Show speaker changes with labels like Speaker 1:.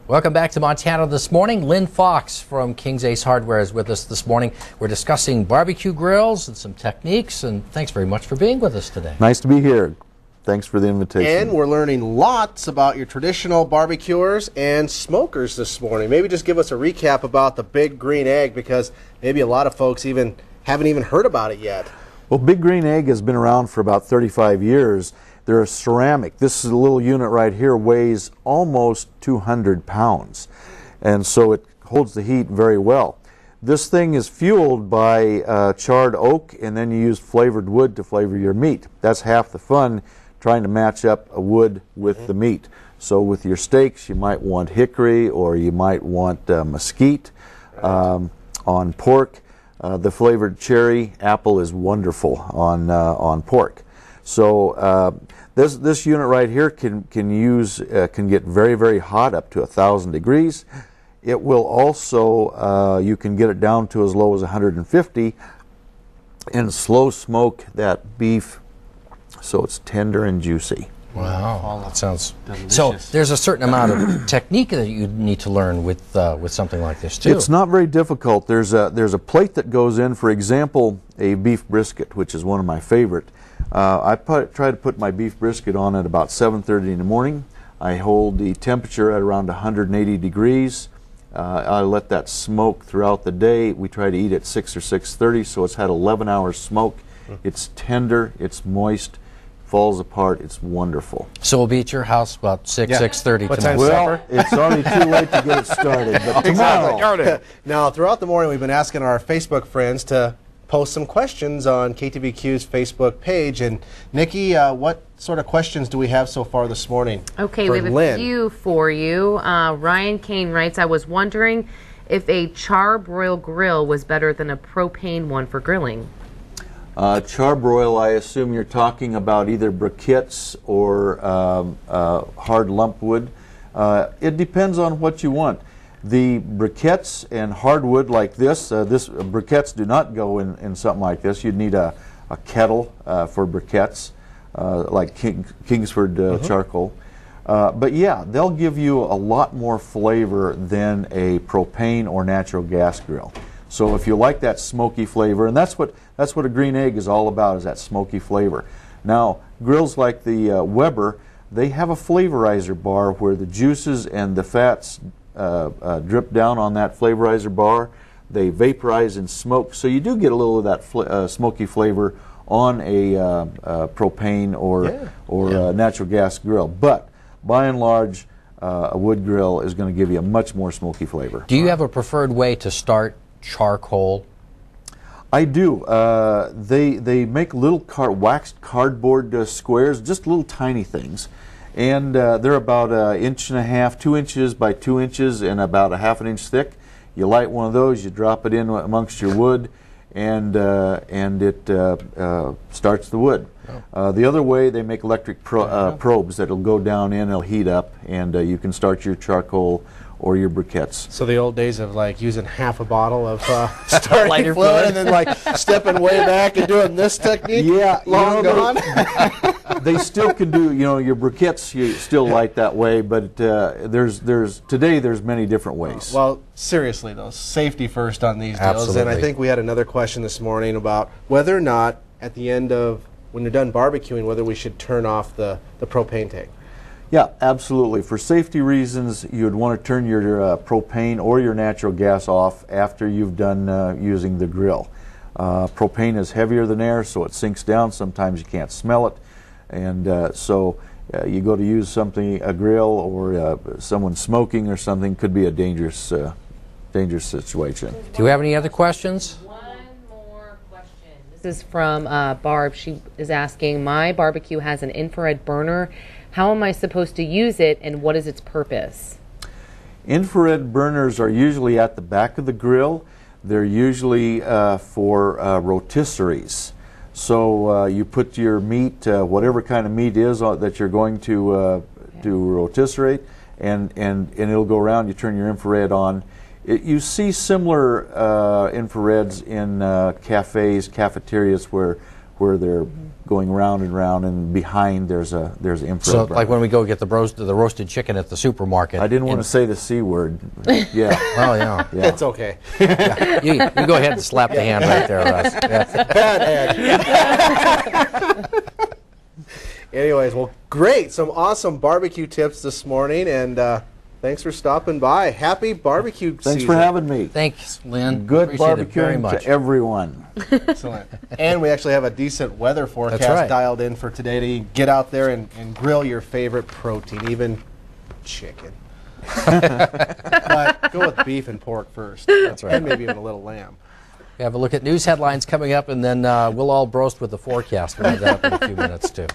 Speaker 1: Welcome back to Montana This Morning. Lynn Fox from King's Ace Hardware is with us this morning. We're discussing barbecue grills and some techniques, and thanks very much for being with us today.
Speaker 2: Nice to be here. Thanks for the invitation.
Speaker 3: And we're learning lots about your traditional barbecuers and smokers this morning. Maybe just give us a recap about the Big Green Egg, because maybe a lot of folks haven't even heard about it yet.
Speaker 2: Well, Big Green Egg has been around for about 35 years. They're a ceramic. This is a little unit right here, weighs almost 200 pounds. And so it holds the heat very well. This thing is fueled by charred oak, and then you use flavored wood to flavor your meat. That's half the fun, trying to match up a wood with the meat. So with your steaks, you might want hickory, or you might want mesquite. On pork, the flavored cherry apple is wonderful on pork. So this unit right here can get very, very hot, up to 1,000 degrees. It will also you can get it down to as low as 150 and slow smoke that beef so it's tender and juicy.
Speaker 1: Wow, that sounds delicious. So there's a certain amount of technique that you need to learn with something like this too.
Speaker 2: It's not very difficult. There's a plate that goes in. For example, a beef brisket, which is one of my favorite. I try to put my beef brisket on at about 7:30 in the morning. I hold the temperature at around 180 degrees. I let that smoke throughout the day. We try to eat at 6 or 6:30, so it's had 11 hours smoke. It's tender, it's moist, falls apart, it's wonderful.
Speaker 1: So we'll be at your house about 6:30 tonight.
Speaker 2: Well, it's already too late to get it started, but tomorrow.
Speaker 3: Now, throughout the morning, we've been asking our Facebook friends to post some questions on KTVQ's Facebook page. And Nikki, what sort of questions do we have so far this morning?
Speaker 4: Okay, we have a few for you. Ryan Kane writes, I was wondering if a charbroil grill was better than a propane one for grilling.
Speaker 2: Charbroil, I assume you're talking about either briquettes or hard lump wood. It depends on what you want. The briquettes and hardwood like this briquettes do not go in something like this. You'd need a kettle for briquettes, like Kingsford charcoal. But yeah, they'll give you a lot more flavor than a propane or natural gas grill. So if you like that smoky flavor, and that's what a Green Egg is all about, is that smoky flavor. Now, grills like the Weber, they have a flavorizer bar where the juices and the fats drip down on that flavorizer bar. They vaporize and smoke, so you do get a little of that smoky flavor on a propane or natural gas grill. But by and large, a wood grill is going to give you a much more smoky flavor.
Speaker 1: Do you have a preferred way to start charcoal?
Speaker 2: I do. They make little waxed cardboard squares, just little tiny things. And they're about 1.5 inches, 2 inches by 2 inches, and about a ½ inch thick. You light one of those, you drop it in amongst your wood, and it starts the wood. Oh. The other way, they make electric probes that'll go down in, they'll heat up, and you can start your charcoal or your briquettes.
Speaker 3: So the old days of like using half a bottle of starting fluid and then like stepping way back and doing this technique.
Speaker 2: Yeah,
Speaker 3: long gone.
Speaker 2: They still can do, your briquettes you still light that way, but today there's many different ways.
Speaker 3: Well, seriously though, safety first on these deals.
Speaker 1: Absolutely.
Speaker 3: And I think we had another question this morning about whether or not at the end of when you're done barbecuing, whether we should turn off the propane tank.
Speaker 2: Yeah, absolutely. For safety reasons, you would want to turn your propane or your natural gas off after you've done using the grill. Propane is heavier than air, so it sinks down. Sometimes you can't smell it. And so you go to use a grill, or someone smoking or something, could be a dangerous situation.
Speaker 1: Do you have any other questions?
Speaker 4: One more question. This is from Barb. She is asking, my barbecue has an infrared burner. How am I supposed to use it, and what is its purpose?
Speaker 2: Infrared burners are usually at the back of the grill. They're usually for rotisseries. So you put your meat, whatever kind of meat is that you're going to rotisserie, and it'll go around. You turn your infrared on. You see similar infrareds in cafes, cafeterias, where where they're going round and round, and behind there's infrared
Speaker 1: So,
Speaker 2: burner.
Speaker 1: like when we go get the roasted chicken at the supermarket.
Speaker 2: I didn't want to say the C word. Yeah.
Speaker 1: Well, yeah.
Speaker 2: Yeah.
Speaker 3: It's okay.
Speaker 1: You go ahead and slap the hand right there, Russ. Yeah.
Speaker 3: Bad egg. Anyways, well, great. Some awesome barbecue tips this morning, and thanks for stopping by. Happy barbecue
Speaker 2: Thanks
Speaker 3: season.
Speaker 2: for having me.
Speaker 1: Thanks, Lynn.
Speaker 2: Good
Speaker 1: Appreciate it very
Speaker 2: barbecuing
Speaker 1: much.
Speaker 2: to everyone.
Speaker 3: Excellent. And we actually have a decent weather forecast
Speaker 1: That's right.
Speaker 3: dialed in for today to get out there and grill your favorite protein, even chicken. But go with beef and pork first.
Speaker 1: That's right.
Speaker 3: And maybe even a little lamb.
Speaker 1: We have a look at news headlines coming up, and then we'll all broast with the forecast. We'll have that up in a few minutes, too.